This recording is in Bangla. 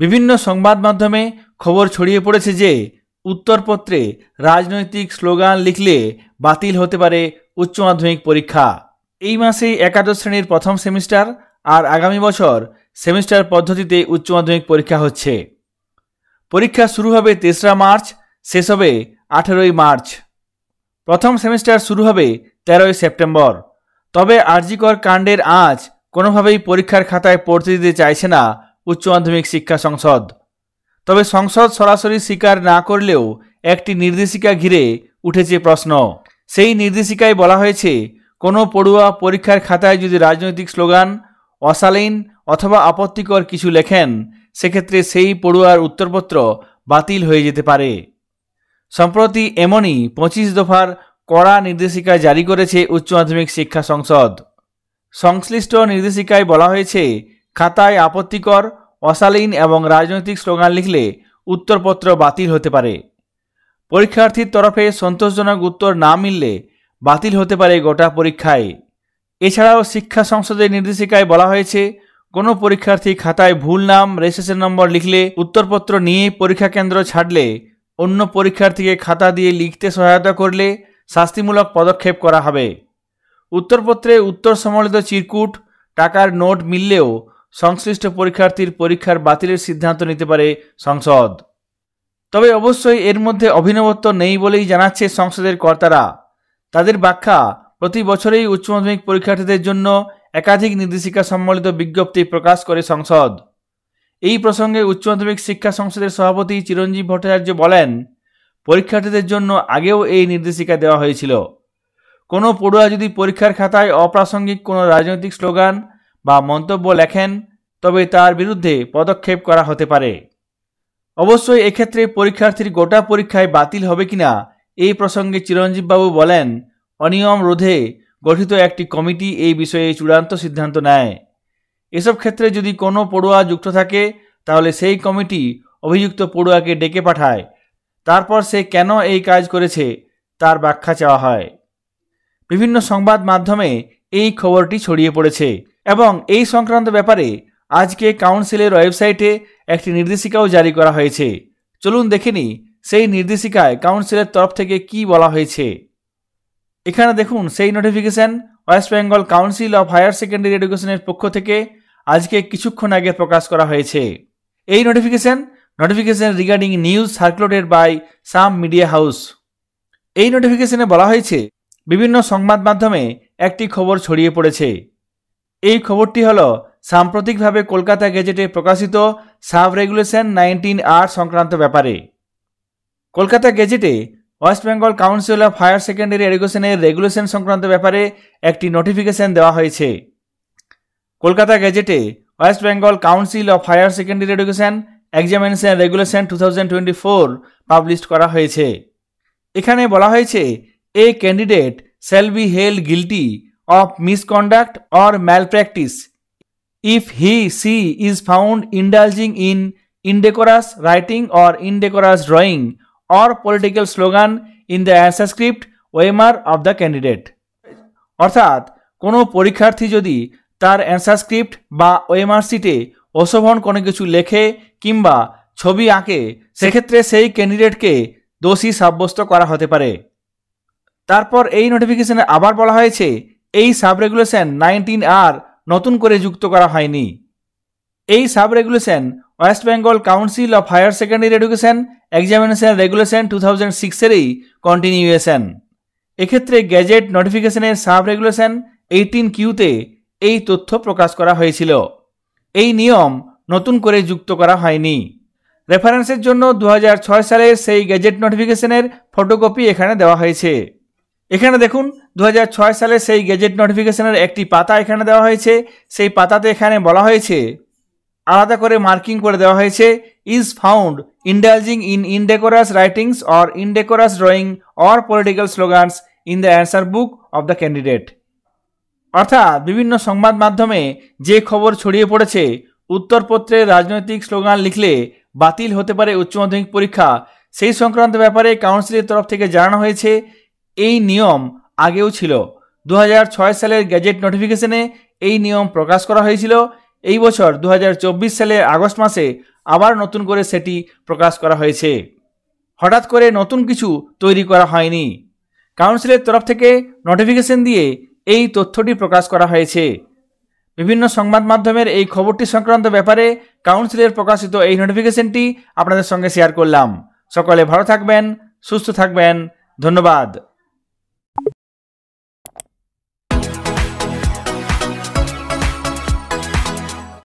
বিভিন্ন সংবাদ মাধ্যমে খবর ছড়িয়ে পড়েছে যে উত্তরপত্রে রাজনৈতিক স্লোগান লিখলে বাতিল হতে পারে উচ্চ মাধ্যমিক পরীক্ষা। এই মাসেই একাদশ শ্রেণীর প্রথম সেমিস্টার আর আগামী বছর সেমিস্টার পদ্ধতিতে উচ্চ মাধ্যমিক পরীক্ষা হচ্ছে। পরীক্ষা শুরু হবে ৩রা মার্চ, শেষ হবে ১৮ই মার্চ। প্রথম সেমিস্টার শুরু হবে ১৩ই সেপ্টেম্বর। তবে আরজিকর কাণ্ডের আঁচ কোনোভাবেই পরীক্ষার খাতায় পড়তে দিতে চাইছে না উচ্চ মাধ্যমিক শিক্ষা সংসদ। তবে সংসদ সরাসরি স্বীকার না করলেও একটি নির্দেশিকা ঘিরে উঠেছে প্রশ্ন। সেই নির্দেশিকায় বলা হয়েছে, কোনো পড়ুয়া পরীক্ষার খাতায় যদি রাজনৈতিক স্লোগান, অশালীন অথবা আপত্তিকর কিছু লেখেন, সেক্ষেত্রে সেই পড়ুয়ার উত্তরপত্র বাতিল হয়ে যেতে পারে। সম্প্রতি এমনই ২৫ দফার কড়া নির্দেশিকা জারি করেছে উচ্চ মাধ্যমিক শিক্ষা সংসদ। সংশ্লিষ্ট নির্দেশিকায় বলা হয়েছে, খাতায় আপত্তিকর, অশালীন এবং রাজনৈতিক স্লোগান লিখলে উত্তরপত্র বাতিল হতে পারে। পরীক্ষার্থীর তরফে সন্তোষজনক উত্তর না মিললে বাতিল হতে পারে গোটা পরীক্ষায়। এছাড়াও শিক্ষা সংসদের নির্দেশিকায় বলা হয়েছে, কোনো পরীক্ষার্থী খাতায় ভুল নাম, রেজিস্ট্রেশন নম্বর লিখলে, উত্তরপত্র নিয়ে পরীক্ষা কেন্দ্র ছাড়লে, অন্য পরীক্ষার্থীকে খাতা দিয়ে লিখতে সহায়তা করলে শাস্তিমূলক পদক্ষেপ করা হবে। উত্তরপত্রে উত্তর সম্বলিত চিরকুট, টাকার নোট মিললেও সংশ্লিষ্ট পরীক্ষার্থীর পরীক্ষার বাতিলের সিদ্ধান্ত নিতে পারে সংসদ। তবে অবশ্যই এর মধ্যে অভিনবত্ব নেই বলেই জানাচ্ছে সংসদের কর্তারা। তাদের ব্যাখ্যা, প্রতি বছরেই উচ্চ মাধ্যমিক পরীক্ষার্থীদের জন্য একাধিক নির্দেশিকা সম্বলিত বিজ্ঞপ্তি প্রকাশ করে সংসদ। এই প্রসঙ্গে উচ্চ মাধ্যমিক শিক্ষা সংসদের সভাপতি চিরঞ্জীব ভট্টাচার্য বলেন, পরীক্ষার্থীদের জন্য আগেও এই নির্দেশিকা দেওয়া হয়েছিল। কোনো পড়ুয়া যদি পরীক্ষার খাতায় অপ্রাসঙ্গিক কোনো রাজনৈতিক স্লোগান বা মন্তব্য লেখেন, তবে তার বিরুদ্ধে পদক্ষেপ করা হতে পারে। অবশ্যই এক্ষেত্রে পরীক্ষার্থীর গোটা পরীক্ষায় বাতিল হবে কিনা এই প্রসঙ্গে চিরঞ্জীববাবু বলেন, অনিয়ম রোধে গঠিত একটি কমিটি এই বিষয়ে চূড়ান্ত সিদ্ধান্ত নেয়। এসব ক্ষেত্রে যদি কোনো পড়ুয়া যুক্ত থাকে, তাহলে সেই কমিটি অভিযুক্ত পড়ুয়াকে ডেকে পাঠায়। তারপর সে কেন এই কাজ করেছে তার ব্যাখ্যা চাওয়া হয়। বিভিন্ন সংবাদ মাধ্যমে এই খবরটি ছড়িয়ে পড়েছে এবং এই সংক্রান্ত ব্যাপারে আজকে কাউন্সিলের ওয়েবসাইটে একটি নির্দেশিকাও জারি করা হয়েছে। চলুন দেখে নিই সেই নির্দেশিকায় কাউন্সিলের তরফ থেকে কি বলা হয়েছে। এখানে দেখুন সেই notification West Bengal Council of Higher Secondary এডুকেশনের পক্ষ থেকে আজকে কিছুক্ষণ আগে প্রকাশ করা হয়েছে। এই notification regarding news circulated by some media house. এই নোটিফিকেশনে বলা হয়েছে, বিভিন্ন সংবাদ মাধ্যমে একটি খবর ছড়িয়ে পড়েছে। এই খবরটি হল সাম্প্রতিকভাবে কলকাতা গেজেটে প্রকাশিত সাব রেগুলেশন 19R সংক্রান্ত ব্যাপারে। কলকাতা গেজেটে West Bengal Council of Higher Secondary এডুকেশনের রেগুলেশন সংক্রান্ত ব্যাপারে একটি নোটিফিকেশন দেওয়া হয়েছে। কলকাতা গেজেটে West Bengal Council of Higher Secondary Education examination regulation 2024 publish করা হয়েছে। এখানে বলা হয়েছে, a candidate shall be held guilty of misconduct or malpractice if he/she is found indulging in indecorous writing or indecorous drawing or political slogan in the answer script OMR of the candidate। অর্থাৎ কোনো পরীক্ষার্থী যদি তার অ্যান্সার স্ক্রিপ্ট বা OMR শিটে অশোভন কোনো কিছু লেখে কিংবা ছবি আঁকে, সেক্ষেত্রে সেই ক্যান্ডিডেটকে দোষী সাব্যস্ত করা হতে পারে। তারপর এই নোটিফিকেশনে আবার বলা হয়েছে, এই সাব রেগুলেশন 19R নতুন করে যুক্ত করা হয়নি। এই sub regulation West Bengal Council of Higher Secondary Education examination Regulation 2006-এরই কন্টিনিউয়েশন। এক্ষেত্রে গ্যাজেট নোটিফিকেশনের সাব রেগুলেশন 18Qতে এই তথ্য প্রকাশ করা হয়েছিল। এই নিয়ম নতুন করে যুক্ত করা হয়নি। রেফারেন্সের জন্য 2006 সালের সেই গ্যাজেট নোটিফিকেশনের ফটোকপি এখানে দেওয়া হয়েছে। এখানে দেখুন 2006 সালে সেই গেজেট নোটিফিকেশনের একটি পাতা এখানে দেওয়া হয়েছে। সেই পাতাতে এখানে বলা হয়েছে, আলাদা করে মার্কিং করে দেওয়া হয়েছে, is found indulging in indecorous writings or indecorous drawing or political slogans in the answer book of the candidate. অর্থাৎ বিভিন্ন সংবাদ মাধ্যমে যে খবর ছড়িয়ে পড়েছে, উত্তরপত্রে রাজনৈতিক স্লোগান লিখলে বাতিল হতে পারে উচ্চ মাধ্যমিক পরীক্ষা, সেই সংক্রান্ত ব্যাপারে কাউন্সিলের তরফ থেকে জানানো হয়েছে, এই নিয়ম আগেও ছিল। 2006 সালের গ্যাজেট নোটিফিকেশনে এই নিয়ম প্রকাশ করা হয়েছিল। এই বছর 2024 সালের আগস্ট মাসে আবার নতুন করে সেটি প্রকাশ করা হয়েছে। হঠাৎ করে নতুন কিছু তৈরি করা হয়নি। কাউন্সিলের তরফ থেকে নোটিফিকেশন দিয়ে এই তথ্যটি প্রকাশ করা হয়েছে। বিভিন্ন সংবাদ মাধ্যমের এই খবরটি সংক্রান্ত ব্যাপারে কাউন্সিলের প্রকাশিত এই নোটিফিকেশনটি আপনাদের সঙ্গে শেয়ার করলাম। সকলে ভালো থাকবেন, সুস্থ থাকবেন। ধন্যবাদ।